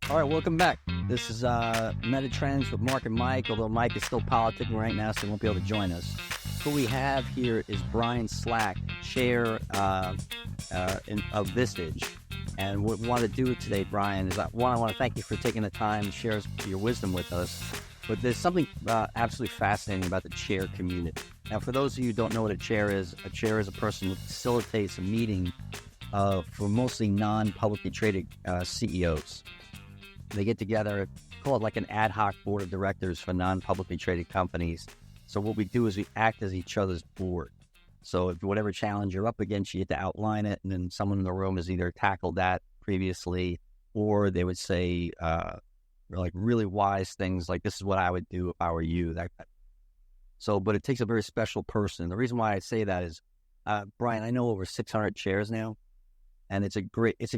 All right, welcome back. This is Meta Trends with Mark and Mike, although Mike is still politicking right now, so he won't be able to join us. Who we have here is Brian Slack, chair of Vistage. And what we want to do today, Brian, is I want to thank you for taking the time to share your wisdom with us. But there's something absolutely fascinating about the chair community. Now, for those of you who don't know what a chair is a person who facilitates a meeting for mostly non-publicly traded CEOs. They get together, call it like an ad hoc board of directors for non-publicly traded companies. So what we do is we act as each other's board. So if whatever challenge you're up against, you get to outline it, and then someone in the room has either tackled that previously, or they would say like really wise things like, this is what I would do if I were you. But it takes a very special person. The reason why I say that is, Brian, I know over 600 chairs now, and it's a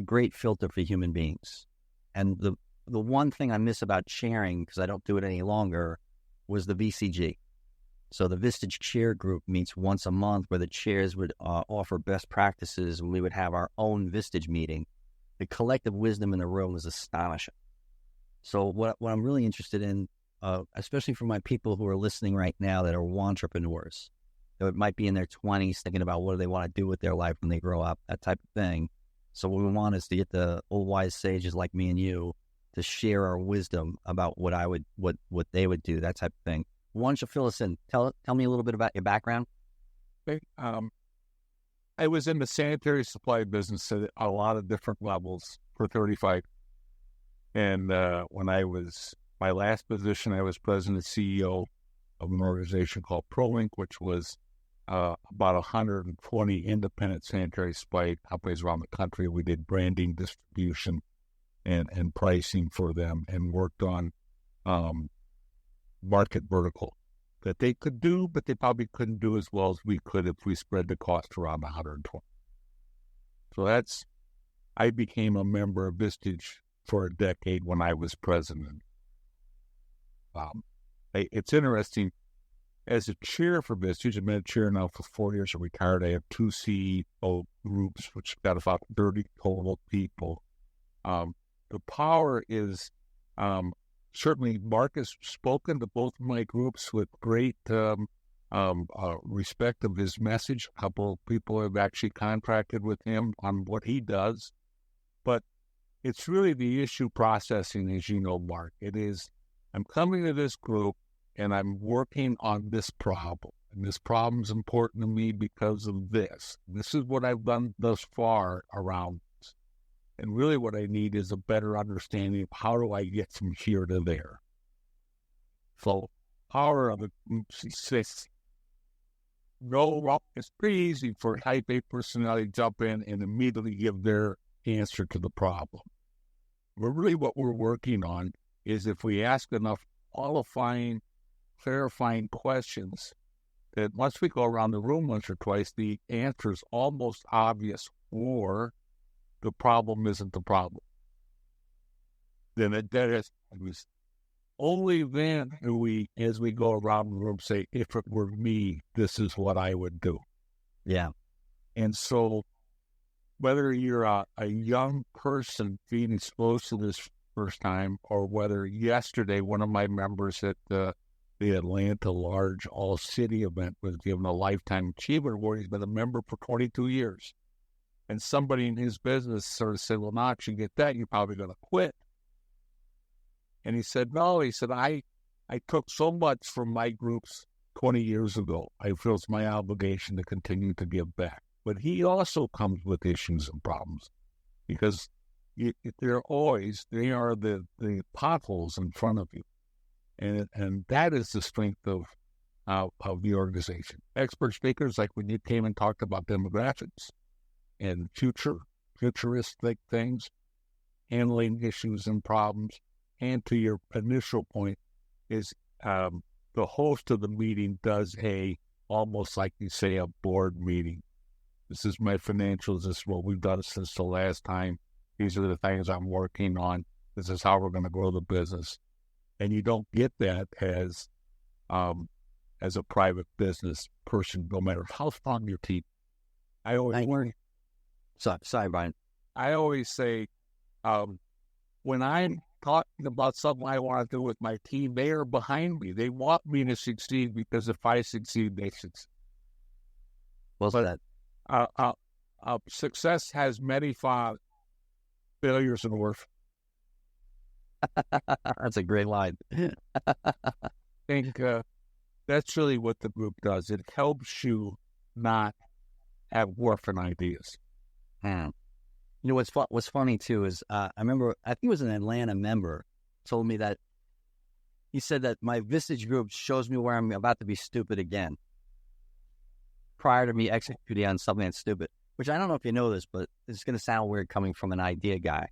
great filter for human beings. And the one thing I miss about chairing, because I don't do it any longer, was the VCG. So the Vistage Chair Group meets once a month where the chairs would offer best practices, and we would have our own Vistage meeting. The collective wisdom in the room was astonishing. So what I'm really interested in, especially for my people who are listening right now that are entrepreneurs, that might be in their 20s thinking about what do they want to do with their life when they grow up, that type of thing. So what we want is to get the old wise sages like me and you to share our wisdom about what they would do, that type of thing. Why don't you fill us in? Tell me a little bit about your background. Okay. I was in the sanitary supply business at a lot of different levels for 35. And when I was my last position, I was president and CEO of an organization called ProLink, which was about 120 independent sanitary supply companies around the country. We did branding, distribution, and pricing for them, and worked on market vertical that they could do, but they probably couldn't do as well as we could if we spread the cost around 120. So I became a member of Vistage for a decade when I was president. It's interesting. As a chair for Vistage, I've been a chair now for 4 years. I'm retired. I have 2 CEO groups, which got about 30 total people. The power is certainly Mark has spoken to both of my groups with great respect of his message. A couple of people have actually contracted with him on what he does. But it's really the issue processing, as you know, Mark. It is, I'm coming to this group and I'm working on this problem. And this problem is important to me because of this. This is what I've done thus far around this. And really what I need is a better understanding of how do I get from here to there. So power of the group success. No, it's pretty easy for type A personality to jump in and immediately give their answer to the problem. But really what we're working on is if we ask enough qualifying, clarifying questions, that once we go around the room once or twice, the answer is almost obvious, or the problem isn't the problem. Then only then do we, as we go around the room, say, if it were me, this is what I would do. Yeah. And so whether you're a young person being exposed to this first time, or whether yesterday one of my members at the Atlanta Large All-City event was given a Lifetime Achievement Award. He's been a member for 22 years. And somebody in his business sort of said, well, Knox, you get that, you're probably going to quit. And he said, no. He said, I took so much from my groups 20 years ago. I feel it's my obligation to continue to give back. But he also comes with issues and problems because they are the potholes in front of you. And that is the strength of the organization. Expert speakers, like when you came and talked about demographics and futuristic things, handling issues and problems. And to your initial point is the host of the meeting does almost like you say, a board meeting. This is my financials. This is what we've done since the last time. These are the things I'm working on. This is how we're going to grow the business. And you don't get that as a private business person, no matter how strong your team. Sorry, Brian. I always say, when I'm talking about something I want to do with my team, they are behind me. They want me to succeed because if I succeed, they succeed. Well said. Success has many failures and worse. That's a great line. I think that's really what the group does. It helps you not have orphan ideas. You know, what's funny, too, is I remember, I think it was an Atlanta member told me that he said that my Vistage group shows me where I'm about to be stupid again prior to me executing on something that's stupid, which I don't know if you know this, but it's going to sound weird coming from an idea guy.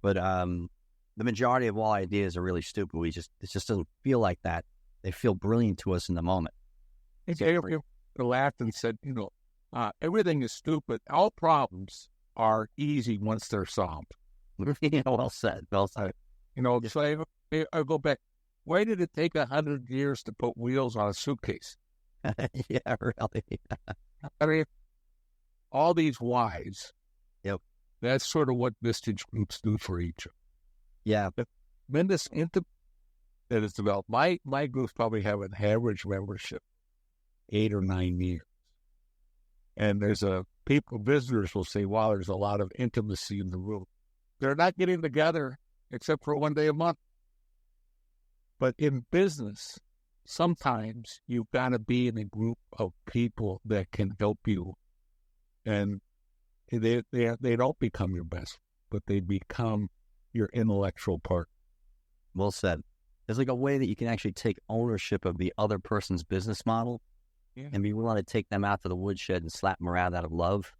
But the majority of all ideas are really stupid. It just doesn't feel like that. They feel brilliant to us in the moment. They laughed and said, everything is stupid. All problems are easy once they're solved. Well said. Well said. So I go back. Why did it take 100 years to put wheels on a suitcase? Yeah, really. I mean, all these whys. Yep. That's sort of what Vistage groups do for each other. Yeah. The tremendous that is developed. My groups probably have an average membership 8 or 9 years. And visitors will say, wow, there's a lot of intimacy in the room. They're not getting together except for one day a month. But in business, sometimes you've got to be in a group of people that can help you. And they don't become your best, but they become your intellectual partner. Well said. There's like a way that you can actually take ownership of the other person's business model and be willing to take them out to the woodshed and slap them around out of love.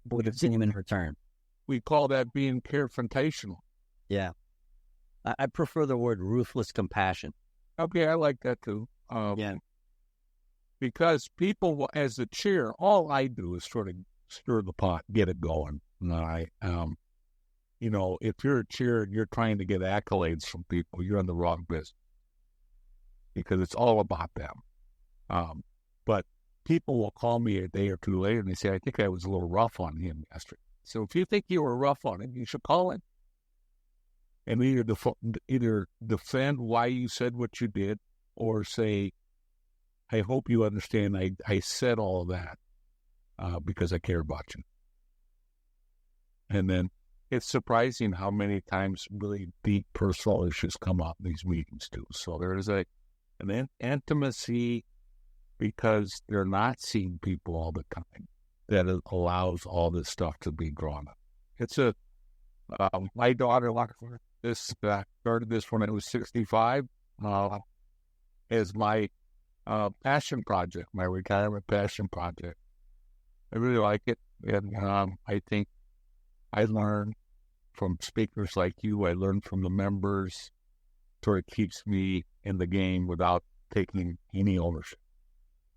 But it's in return. We call that being confrontational. Yeah. I prefer the word ruthless compassion. Okay, I like that too. Because people, as the chair, all I do is sort of stir the pot, get it going. If you're a chair and you're trying to get accolades from people, you're in the wrong business because it's all about them. But people will call me a day or two later and they say, I think I was a little rough on him yesterday. So if you think you were rough on him, you should call him and either defend why you said what you did or say, I hope you understand I said all of that because I care about you. And then it's surprising how many times really deep personal issues come up in these meetings too. So there's an intimacy because they're not seeing people all the time that allows all this stuff to be drawn up. It's my daughter started this when I was 65 as my passion project, my retirement passion project. I really like it, and I think I learn from speakers like you. I learn from the members. Sort of keeps me in the game without taking any ownership.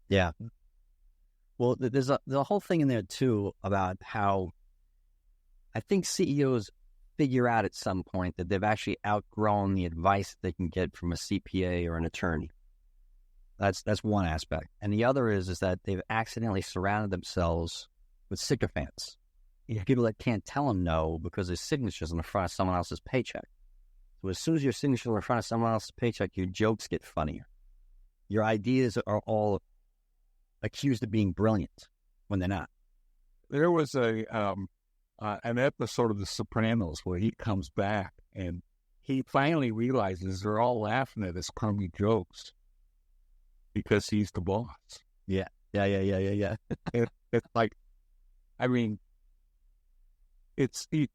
Yeah. Well, there's a whole thing in there too about how I think CEOs figure out at some point that they've actually outgrown the advice they can get from a CPA or an attorney. That's one aspect. And the other is that they've accidentally surrounded themselves with sycophants. People that can't tell them no because their signature's in the front of someone else's paycheck. So as soon as your signature is in front of someone else's paycheck, your jokes get funnier. Your ideas are all accused of being brilliant when they're not. There was an episode of The Sopranos where he comes back and he finally realizes they're all laughing at his crummy jokes because he's the boss. Yeah. It's like, I mean,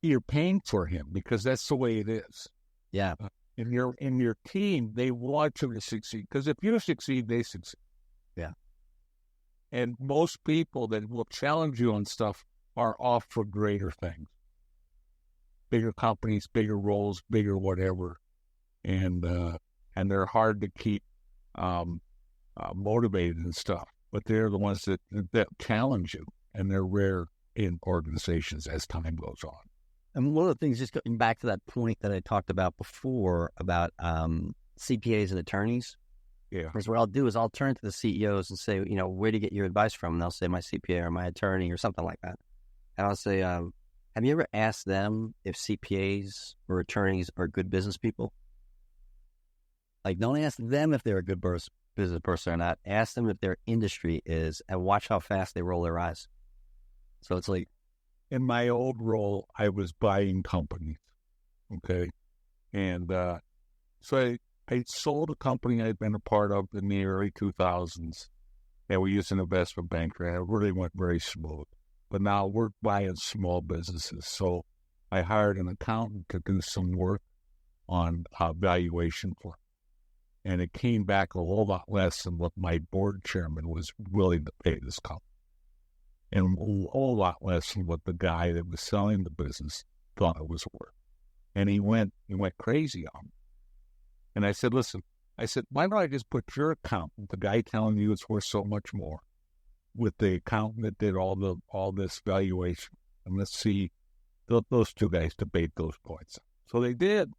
you're paying for him because that's the way it is. Yeah. In your team, they want you to succeed because if you succeed, they succeed. Yeah. And most people that will challenge you on stuff are off for greater things, bigger companies, bigger roles, bigger whatever, and they're hard to keep motivated and stuff. But they're the ones that challenge you, and they're rare in organizations as time goes on. And one of the things, just going back to that point that I talked about before about CPAs and attorneys, because what I'll do is I'll turn to the CEOs and say, where do you get your advice from? And they'll say my CPA or my attorney or something like that. And I'll say, Have you ever asked them if CPAs or attorneys are good business people? Like, don't ask them if they're a good business person or not. Ask them if their industry is, and watch how fast they roll their eyes. So it's like, in my old role, I was buying companies, okay? And so I sold a company I'd been a part of in the early 2000s, and we used an investment banker, and it really went very smooth. But now we're buying small businesses. So I hired an accountant to do some work on valuation for it. And it came back a whole lot less than what my board chairman was willing to pay this company. And a whole lot less than what the guy that was selling the business thought it was worth. And he went crazy on me. And I said, listen, why don't I just put your accountant, the guy telling you it's worth so much more, with the accountant that did all this valuation, and let's see those two guys debate those points. So they did.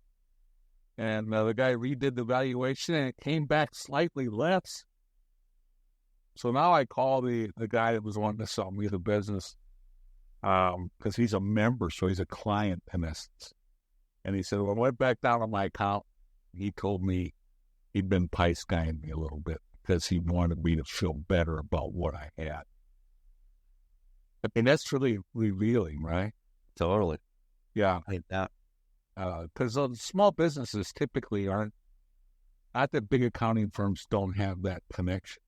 And the guy redid the valuation, and it came back slightly less. So now I call the guy that was wanting to sell me the business, because he's a member, so he's a client in essence. And he said, well, I went back down on my account. He told me he'd been pie-skying me a little bit because he wanted me to feel better about what I had. I mean, that's really revealing, right? totally. Yeah. I hate that. Because small businesses typically aren't, not that big accounting firms don't have that connection,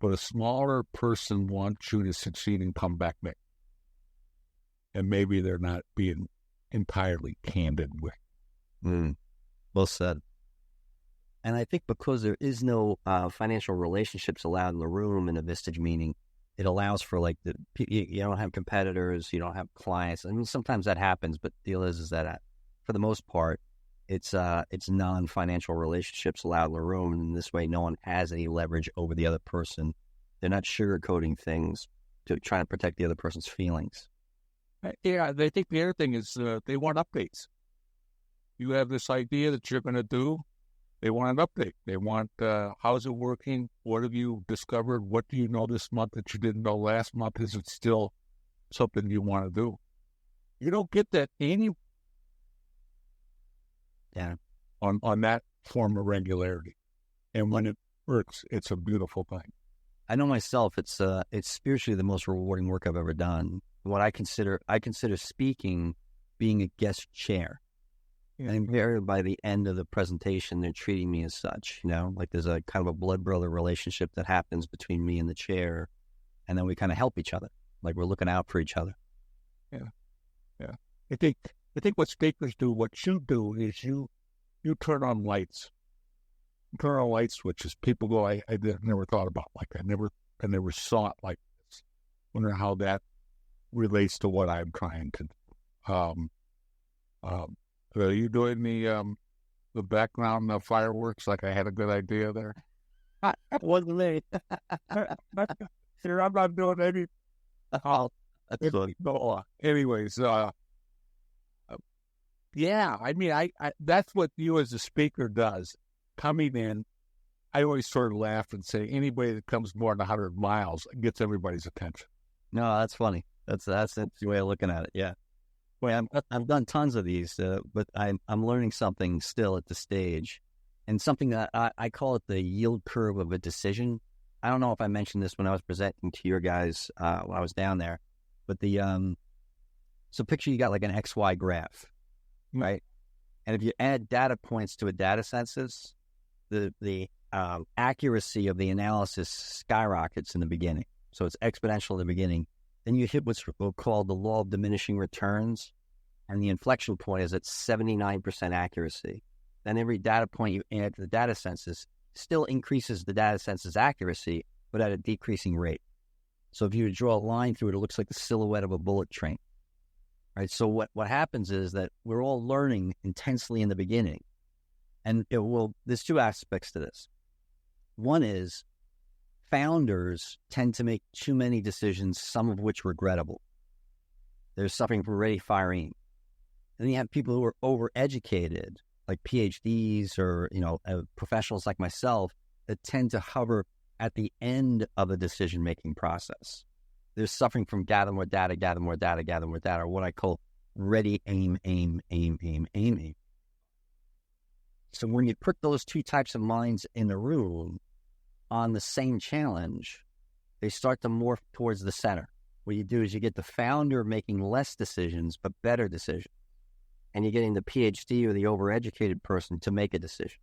but a smaller person wants you to succeed and come back next. And maybe they're not being entirely candid with. Well said. And I think because there is no financial relationships allowed in the room in a Vistage meeting, it allows for like you don't have competitors, you don't have clients. I mean, sometimes that happens, but the deal is that for the most part, it's non-financial relationships allowed in the room, and this way, no one has any leverage over the other person. They're not sugarcoating things to try to protect the other person's feelings. Yeah, they think the other thing is they want updates. You have this idea that you're going to do. They want an update. They want, how's it working? What have you discovered? What do you know this month that you didn't know last month? Is it still something you want to do? You don't get that on that form of regularity. And when it works, it's a beautiful thing. I know myself, it's spiritually the most rewarding work I've ever done. What I consider speaking being a guest chair. Yeah. And invariably by the end of the presentation, they're treating me as such, like there's a kind of a blood brother relationship that happens between me and the chair. And then we kind of help each other, like we're looking out for each other. Yeah. Yeah. I think what speakers do, what you do is you turn on lights. You turn on light switches. People go, I never thought about like I never saw it like this. Wonder how that relates to what I'm trying to do. Are you doing the background fireworks like I had a good idea there? It wasn't me. I'm not doing any. Oh, that's funny. Anyways, yeah, I mean, I that's what you as a speaker does. Coming in, I always sort of laugh and say anybody that comes more than 100 miles gets everybody's attention. No, that's funny. That's the way of looking at it. Yeah. Well, I've done tons of these, but I'm learning something still at the stage, and something that I call it the yield curve of a decision. I don't know if I mentioned this when I was presenting to your guys when I was down there, but so picture you got like an XY graph, right? And if you add data points to a data census, the accuracy of the analysis skyrockets in the beginning. So it's exponential in the beginning. Then you hit what's called the law of diminishing returns, and the inflection point is at 79% accuracy. Then every data point you add to the data census still increases the data census accuracy, but at a decreasing rate. So if you draw a line through it, it looks like the silhouette of a bullet train. Right? So what happens is that we're all learning intensely in the beginning. And there's two aspects to this. One is, founders tend to make too many decisions, some of which regrettable. They're suffering from ready firing. Then you have people who are overeducated, like PhDs or professionals like myself, that tend to hover at the end of a decision-making process. They're suffering from gather more data, or what I call ready, aim, aim, aim, aim, aim, aim. So when you put those two types of minds in a room on the same challenge, they start to morph towards the center. What you do is you get the founder making less decisions, but better decisions. And you're getting the PhD or the overeducated person to make a decision.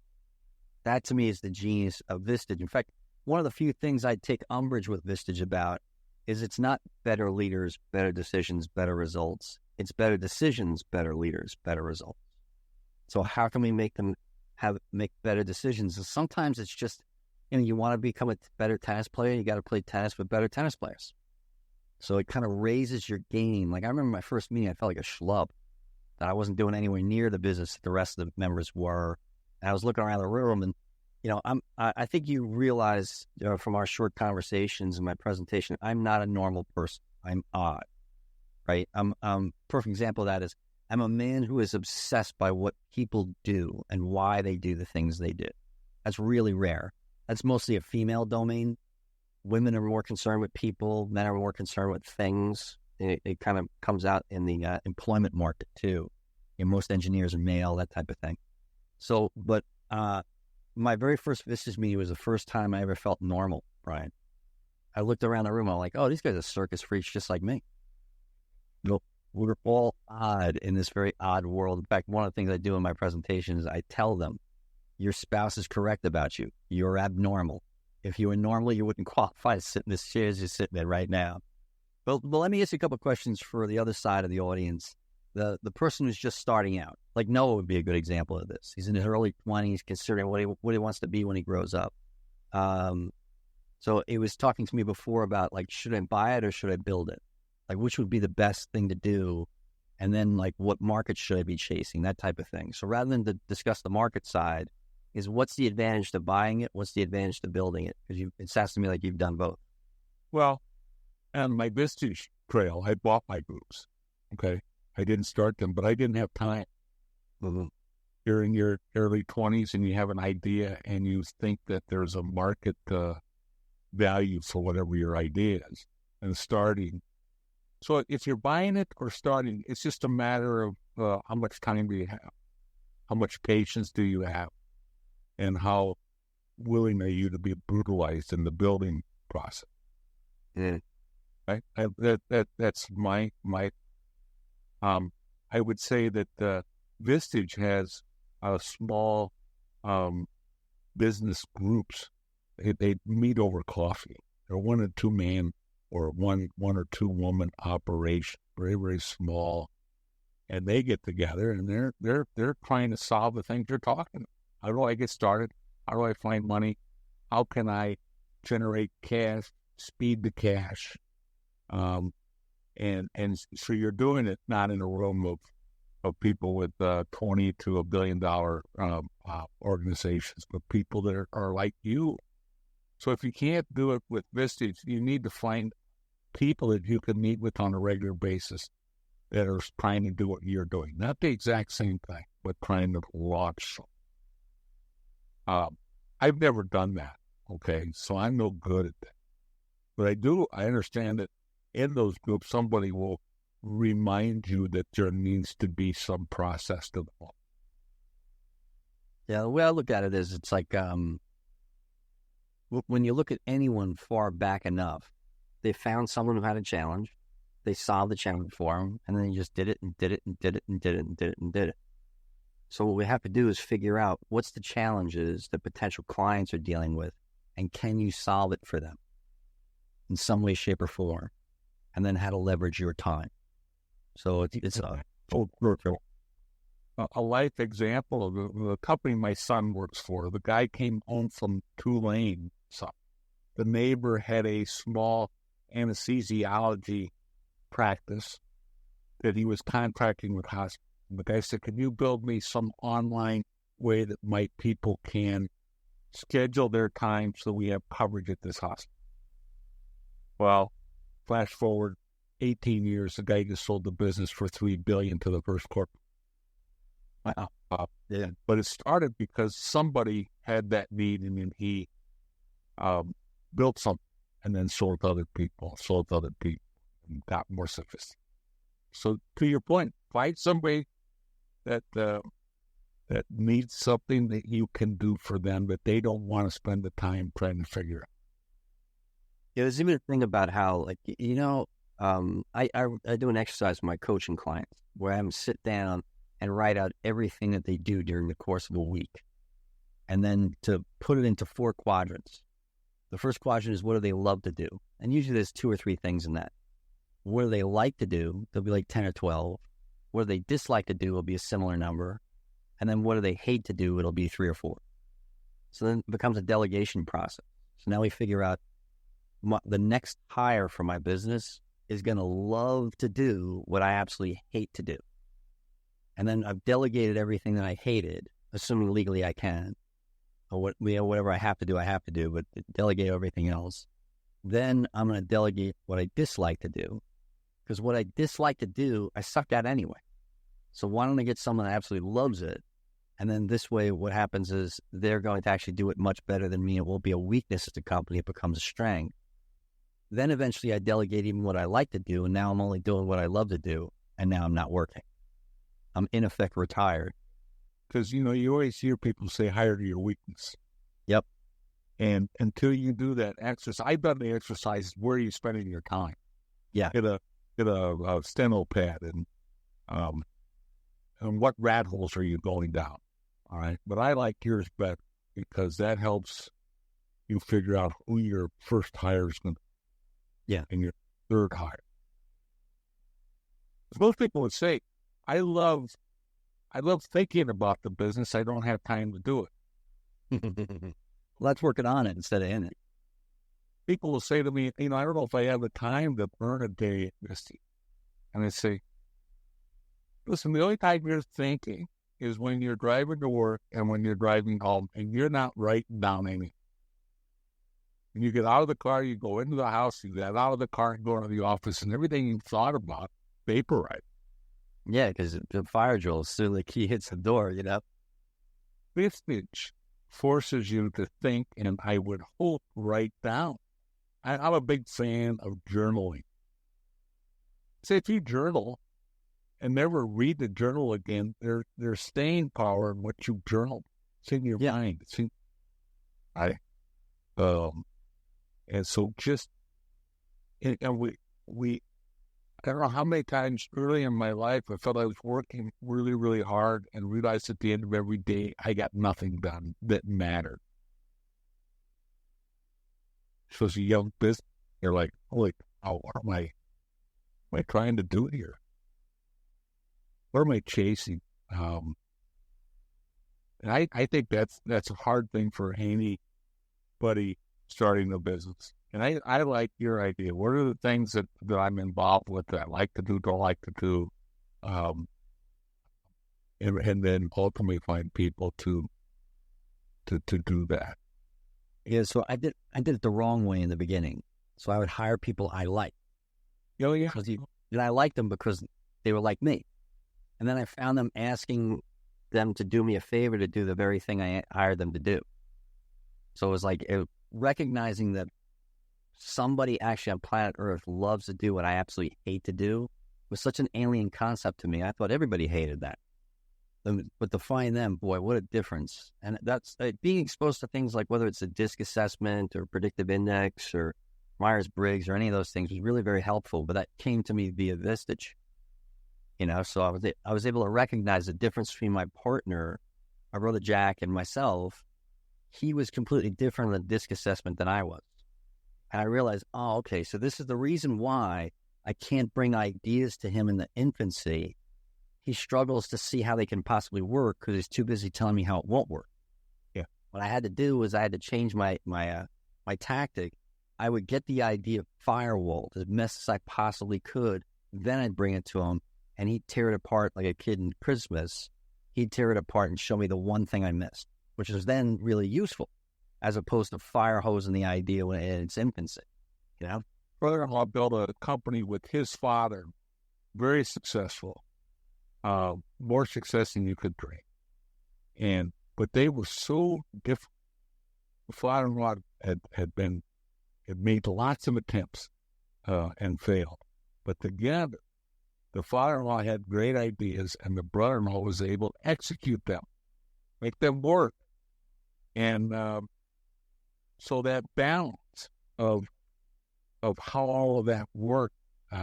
That to me is the genius of Vistage. In fact, one of the few things I take umbrage with Vistage about is it's not better leaders, better decisions, better results. It's better decisions, better leaders, better results. So how can we make them make better decisions? And sometimes it's just, you want to become a better tennis player, you got to play tennis with better tennis players. So it kind of raises your game. Like I remember my first meeting, I felt like a schlub, that I wasn't doing anywhere near the business that the rest of the members were. And I was looking around the room and, I think you realize from our short conversations and my presentation, I'm not a normal person. I'm odd, right? Perfect example of that is I'm a man who is obsessed by what people do and why they do the things they do. That's really rare. That's mostly a female domain. Women are more concerned with people. Men are more concerned with things. It kind of comes out in the employment market too. Most engineers are male, that type of thing. So, but my very first Vistage meeting was the first time I ever felt normal, Brian. I looked around the room, I'm like, oh, these guys are circus freaks just like me. We're all odd in this very odd world. In fact, one of the things I do in my presentations, I tell them, your spouse is correct about you. You're abnormal. If you were normal, you wouldn't qualify to sit in this chair as you're sitting in right now. But let me ask you a couple of questions for the other side of the audience. The person who's just starting out, like Noah would be a good example of this. He's in his early 20s, considering what he wants to be when he grows up. So he was talking to me before about, like, should I buy it or should I build it? Like, which would be the best thing to do? And then, like, what market should I be chasing? That type of thing. So rather than to discuss the market side, is what's the advantage to buying it? What's the advantage to building it? Because it sounds to me like you've done both. Well, on my Vistage trail, I bought my groups. Okay. I didn't start them, but I didn't have time. Mm-hmm. You're in your early 20s and you have an idea and you think that there's a market value for whatever your idea is and starting. So if you're buying it or starting, it's just a matter of how much time do you have? How much patience do you have? And how willing are you to be brutalized in the building process? Yeah. Right? That's my I would say that Vistage has small business groups. They meet over coffee. They're 1 or 2 man or one or two woman operation, very, very small, and they get together and they're trying to solve the things you're talking about. How do I get started? How do I find money? How can I generate cash, speed the cash? And so you're doing it not in a room of people with $20 to $1 billion organizations, but people that are like you. So if you can't do it with Vistage, you need to find people that you can meet with on a regular basis that are trying to do what you're doing. Not the exact same thing, but trying to launch. I've never done that, okay? So I'm no good at that. But I understand that in those groups, somebody will remind you that there needs to be some process to the whole. Yeah, the way I look at it is it's like when you look at anyone far back enough, they found someone who had a challenge, they solved the challenge for them, and then they just did it and did it and did it and did it and did it and did it. So what we have to do is figure out what's the challenges that potential clients are dealing with, and can you solve it for them in some way, shape, or form, and then how to leverage your time. So it's a life example of the company my son works for. The guy came home from Tulane. So the neighbor had a small anesthesiology practice that he was contracting with hospitals. The guy said, can you build me some online way that my people can schedule their time so we have coverage at this hospital? Well, flash forward 18 years, the guy just sold the business for $3 billion to the first corporate. Wow. Yeah. But it started because somebody had that need and then he built something. and then sold to other people, and got more sophisticated. So to your point, find somebody that needs something that you can do for them, but they don't want to spend the time trying to figure out. Yeah, there's even a thing about how, like, I do an exercise with my coaching clients where I have them sit down and write out everything that they do during the course of a week, and then to put it into 4 quadrants. The first quadrant is what do they love to do? And usually there's 2 or 3 things in that. What do they like to do? There'll be like 10 or 12. What do they dislike to do will be a similar number. And then what do they hate to do? It'll be 3 or 4. So then it becomes a delegation process. So now we figure out the next hire for my business is going to love to do what I absolutely hate to do. And then I've delegated everything that I hated, assuming legally I can. Or whatever I have to do, but delegate everything else. Then I'm going to delegate what I dislike to do, because what I dislike to do, I suck at anyway. So why don't I get someone that absolutely loves it? And then this way, what happens is they're going to actually do it much better than me. It won't be a weakness at the company. It becomes a strength. Then eventually I delegate even what I like to do, and now I'm only doing what I love to do, and now I'm not working. I'm in effect retired. Because, you always hear people say, hire to your weakness. Yep. And until you do that exercise, I've done the exercise, where are you spending your time? Yeah. Get a steno pad and what rat holes are you going down? All right. But I like yours better because that helps you figure out who your first hire is going to be. Yeah. And your third hire. Most people would say, I love thinking about the business. I don't have time to do it. Let's work it on it instead of in it. People will say to me, I don't know if I have the time to burn a day. And I say, listen, the only time you're thinking is when you're driving to work and when you're driving home, and you're not writing down anything. And you get out of the car, you go into the house, you get out of the car and go into the office, and everything you thought about, vaporize. Yeah, because the fire drill, as soon as the key hits the door, This forces you to think, and I would hope write down. I'm a big fan of journaling. Say if you journal and never read the journal again, there's staying power in what you journal. It's in your mind. It's in, and so just, and we I don't know how many times early in my life I felt I was working really, really hard and realized at the end of every day I got nothing done that mattered. So as a young business, you're like, holy cow, what am I trying to do here? What am I chasing? And I think that's a hard thing for anybody starting a business. And I like your idea. What are the things that I'm involved with that I like to do, don't like to do? And then ultimately find people to do that. Yeah, so I did it the wrong way in the beginning. So I would hire people I liked. Oh, yeah. And I liked them because they were like me. And then I found them asking them to do me a favor to do the very thing I hired them to do. So it was like recognizing that somebody actually on planet Earth loves to do what I absolutely hate to do was such an alien concept to me. I thought everybody hated that. But to find them, boy, what a difference. And that's being exposed to things like whether it's a DISC assessment or predictive index or Myers-Briggs or any of those things was really very helpful. But that came to me via Vistage. So I was able to recognize the difference between my partner, my brother Jack, and myself. He was completely different on the DISC assessment than I was. And I realized, oh, okay, so this is the reason why I can't bring ideas to him in the infancy. He struggles to see how they can possibly work because he's too busy telling me how it won't work. Yeah. What I had to do was I had to change my tactic. I would get the idea of firewall as best as I possibly could. Then I'd bring it to him, and he'd tear it apart like a kid in Christmas. He'd tear it apart and show me the one thing I missed, which was then really useful, as opposed to fire hosing the idea in its infancy. Brother-in-law built a company with his father, very successful, more success than you could dream. But they were so different. The father-in-law had been It made lots of attempts and failed. But together, the father-in-law had great ideas, and the brother-in-law was able to execute them, make them work. And so that balance of how all of that worked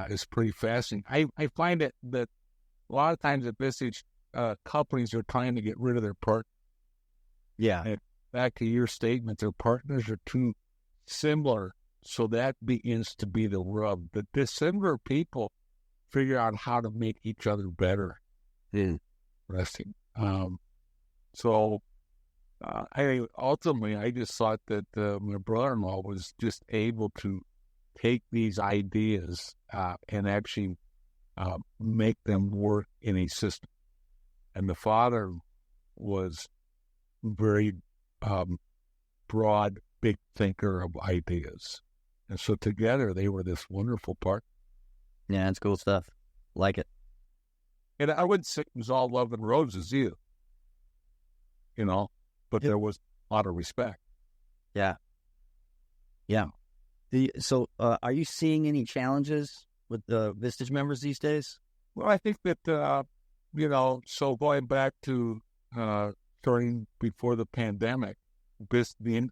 is pretty fascinating. I find it that a lot of times at this age, companies are trying to get rid of their partner. Yeah. And back to your statement, their partners are too similar, so that begins to be the rub. The dissimilar people figure out how to make each other better. Interesting. So ultimately, I just thought that my brother-in-law was just able to take these ideas and actually make them work in a system. And the father was very broad, big thinker of ideas. And so together they were this wonderful part. Yeah, it's cool stuff. Like it. And I wouldn't say it was all love and roses either, but there was a lot of respect. Yeah. Yeah. So are you seeing any challenges with the Vistage members these days? Well, I think that, so going back to starting before the pandemic, the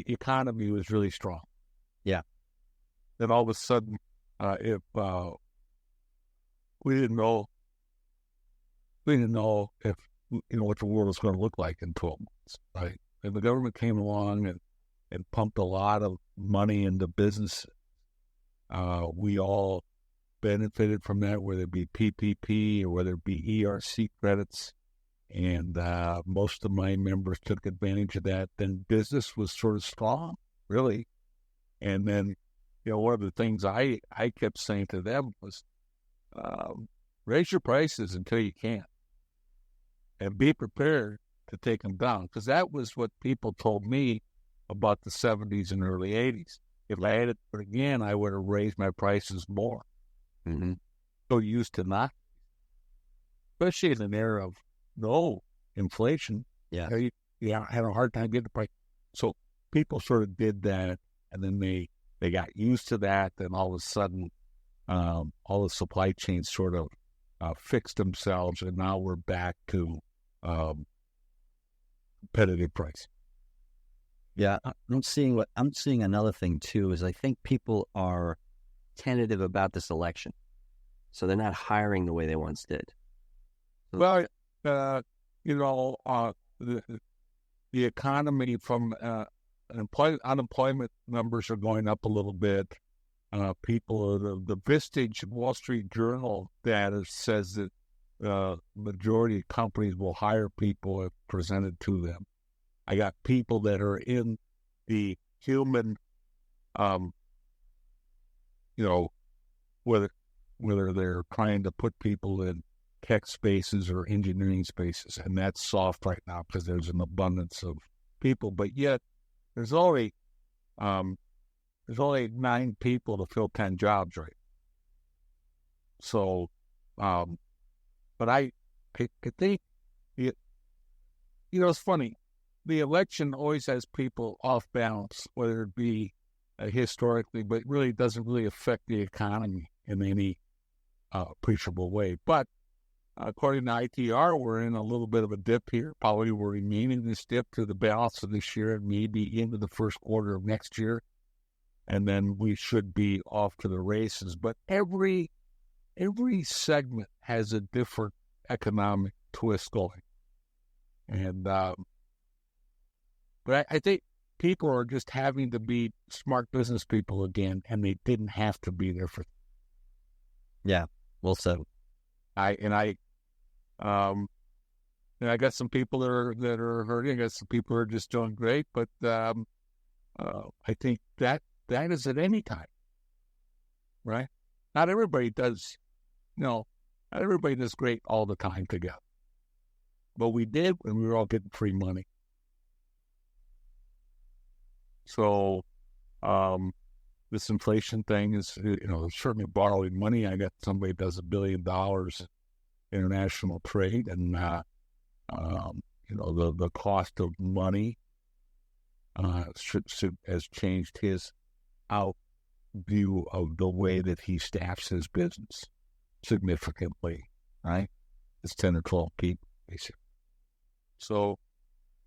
economy was really strong. Yeah. Then all of a sudden, if we didn't know if what the world was going to look like in 12 months, right? And the government came along and pumped a lot of money into business. We all benefited from that, whether it be PPP or whether it be ERC credits. And most of my members took advantage of that. Then business was sort of strong, really. And then, one of the things I kept saying to them was, raise your prices until you can't. And be prepared to take them down. Because that was what people told me about the 70s and early 80s. If I had it again, I would have raised my prices more. Mm-hmm. So used to not. Especially in an era of no inflation. Yeah. I had a hard time getting the price. So people sort of did that, and then they got used to that. Then all of a sudden, all the supply chains sort of fixed themselves, and now we're back to competitive price. Yeah, I'm seeing another thing too is I think people are tentative about this election, so they're not hiring the way they once did. Well, the economy from unemployment numbers are going up a little bit. The Vistage Wall Street Journal data says that majority of companies will hire people if presented to them. I got people that are in the human, whether they're trying to put people in tech spaces or engineering spaces, and that's soft right now because there's an abundance of people. But yet, there's only 9 people to fill 10 jobs, right? So, but I think it's funny. The election always has people off balance, whether it be historically, but it really doesn't really affect the economy in any appreciable way. But according to ITR, we're in a little bit of a dip here. Probably will remain in this dip through the balance of this year and maybe into the first quarter of next year. And then we should be off to the races. But every segment has a different economic twist going. And but I think people are just having to be smart business people again, and they didn't have to be there for. Yeah, well said. I got some people that are hurting. I got some people who are just doing great, but I think that is at any time, right? Not everybody does. Not everybody does great all the time together, but we did when we were all getting free money. So, this inflation thing is, certainly borrowing money. I got somebody that does $1 billion international trade, and the cost of money has changed his out view of the way that he staffs his business significantly, right? It's 10 or 12 people, basically. So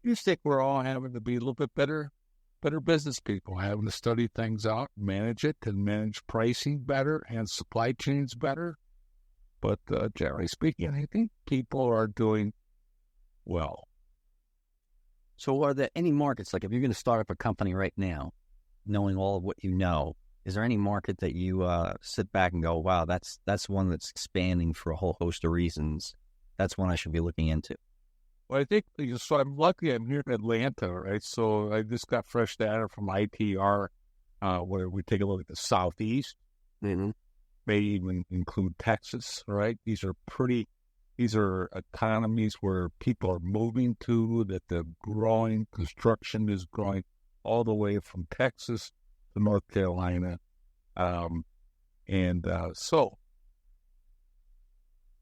I just think we're all having to be a little bit better business people, having to study things out, manage it, and manage pricing better and supply chains better. But generally speaking, I think people are doing well. So are there any markets, like if you're going to start up a company right now, knowing all of what you know, is there any market that you sit back and go, wow, that's one that's expanding for a whole host of reasons. That's one I should be looking into. Well, I think, so I'm lucky I'm here in Atlanta, right? So I just got fresh data from ITR where we take a look at the Southeast. Mm-hmm. May even include Texas, right? These are economies where people are moving to, that the growing, construction is growing all the way from Texas to North Carolina. So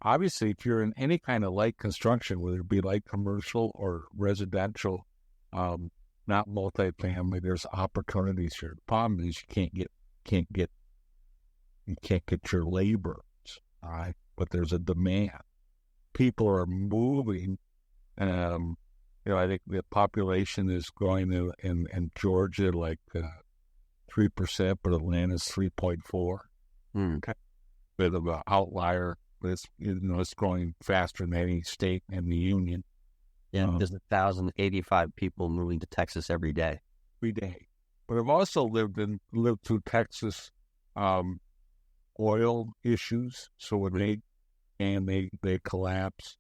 obviously, if you're in any kind of light construction, whether it be light commercial or residential, not multifamily, there's opportunities here. The problem is you can't get your labor, all right? But there's a demand. People are moving. I think the population is growing in Georgia like 3%, but Atlanta's 3.4. Okay. Bit of an outlier, but it's growing faster than any state in the union. Yeah, there's 1,085 people moving to Texas every day. Every day. But I've also lived through Texas oil issues, so when they collapse.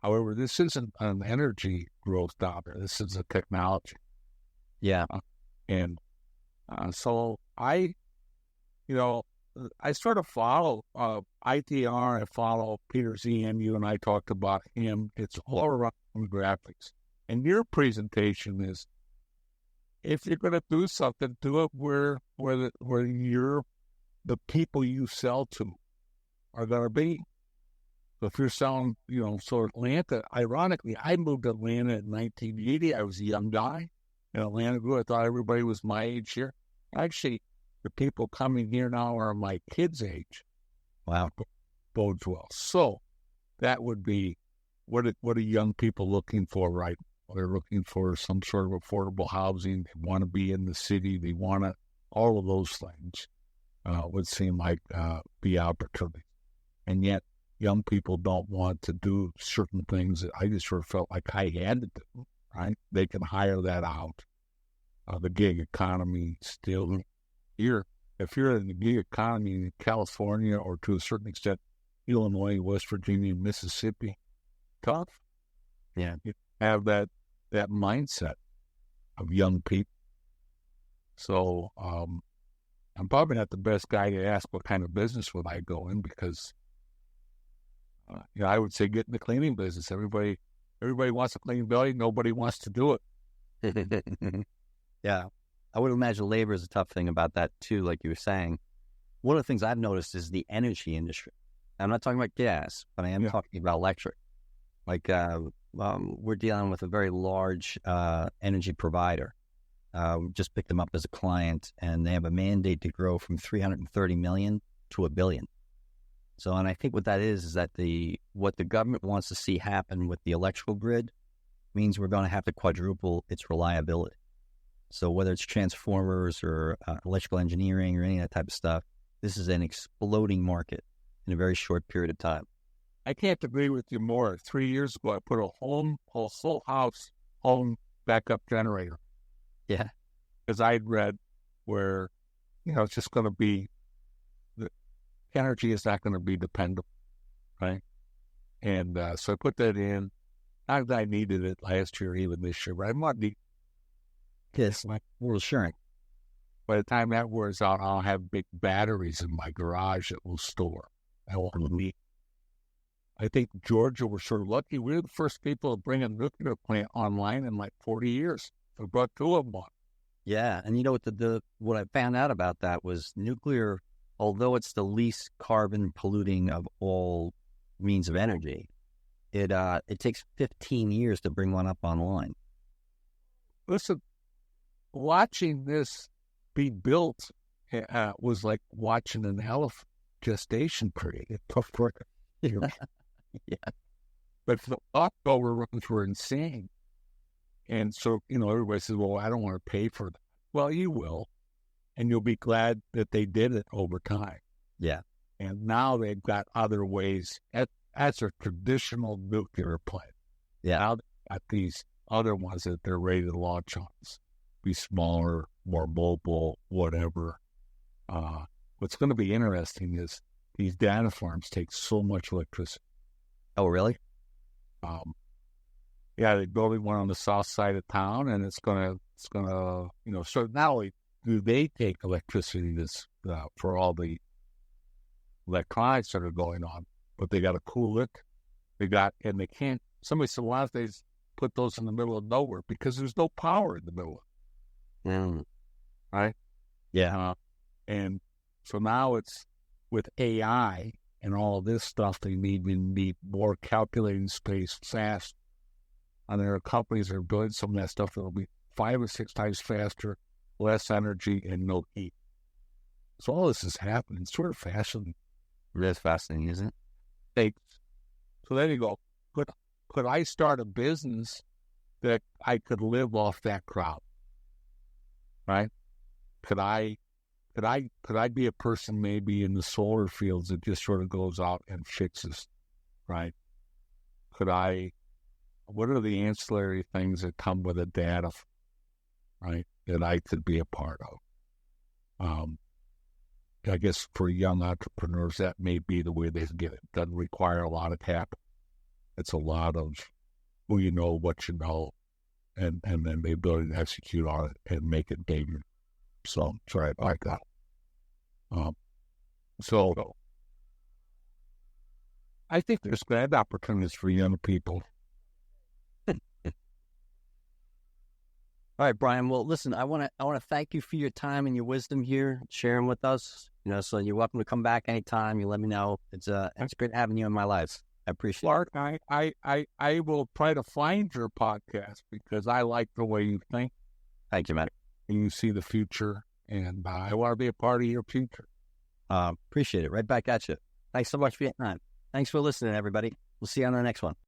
However, this isn't an energy growth dollar. This is a technology. Yeah. So I sort of follow ITR. I follow Peter Z. and you and I talked about him. It's all around graphics. And your presentation is, if you're going to do something, do it where the people you sell to are going to be. So if you're selling, so Atlanta, ironically, I moved to Atlanta in 1980. I was a young guy in Atlanta. I thought everybody was my age here. Actually, the people coming here now are my kids' age. Wow. Bodes well. So that would be, what are young people looking for right now? They're looking for some sort of affordable housing. They want to be in the city. They want to, all of those things would seem like be opportunities. And yet, young people don't want to do certain things that I just sort of felt like I had to do, right? They can hire that out. The gig economy still here. If you're in the gig economy in California or to a certain extent Illinois, West Virginia, Mississippi, tough. Yeah. You have that mindset of young people. So I'm probably not the best guy to ask what kind of business would I go in, because I would say get in the cleaning business. Everybody wants a clean building. Nobody wants to do it. Yeah. I would imagine labor is a tough thing about that too, like you were saying. One of the things I've noticed is the energy industry. I'm not talking about gas, but I am talking about electric. Like we're dealing with a very large energy provider. We just picked them up as a client, and they have a mandate to grow from 330 million to $1 billion. So, and I think what that is that what the government wants to see happen with the electrical grid means we're going to have to quadruple its reliability. So whether it's transformers or electrical engineering or any of that type of stuff, this is an exploding market in a very short period of time. I can't agree with you more. 3 years ago, I put a whole house home backup generator. Yeah. Because I'd read where, it's just going to be, the energy is not going to be dependable, right? And so I put that in. Not that I needed it last year, even this year, but I'm not needing. Yes, we're assuring. By the time that wears out, I'll have big batteries in my garage that will store. I won't need. I think Georgia, we're sort of lucky. We're the first people to bring a nuclear plant online in like 40 years. We brought 2 of them on. Yeah, and you know what what I found out about that was nuclear, although it's the least carbon polluting of all means of energy, it takes 15 years to bring one up online. Listen, watching this be built was like watching an elephant gestation period. It took for Yeah. But the overruns were insane. And so, everybody says, well, I don't want to pay for that. Well, you will. And you'll be glad that they did it over time. Yeah. And now they've got other ways. That's a traditional nuclear plant. Yeah. Now they've got these other ones that they're ready to launch on. Be smaller, more mobile, whatever. What's going to be interesting is these data farms take so much electricity. Oh, really? Yeah, they're building one on the south side of town, and it's gonna, so not only do they take electricity for all the electronics that are going on, but they got to cool it. And they can't, somebody said, why don't they put those in the middle of nowhere? Because there's no power in the middle of it. Right? Yeah. And so now it's with AI and all of this stuff, they need more calculating space fast. And there are companies that are building some of that stuff that will be 5 or 6 times faster, less energy, and no heat. So all this is happening. It's sort of fascinating. It is fascinating, isn't it? So there you go. Could I start a business that I could live off that crowd? Right? Could I be a person maybe in the solar fields that just sort of goes out and fixes, right? What are the ancillary things that come with a data, right, that I could be a part of? I guess for young entrepreneurs, that may be the way they get it. It doesn't require a lot of capital. It's a lot of who you know, what you know, and then the ability to execute on it and make it bigger. So, sorry about that. So I think there's bad opportunities for young people. All right, Brian. Well, listen, I want to thank you for your time and your wisdom here, sharing with us. So you're welcome to come back anytime. You let me know. It's great having you in my life. I appreciate Clark, I will try to find your podcast because I like the way you think. Thank you, man. And you see the future, and I want to be a part of your future. Appreciate it. Right back at you. Thanks so much for your time. Thanks for listening, everybody. We'll see you on the next one.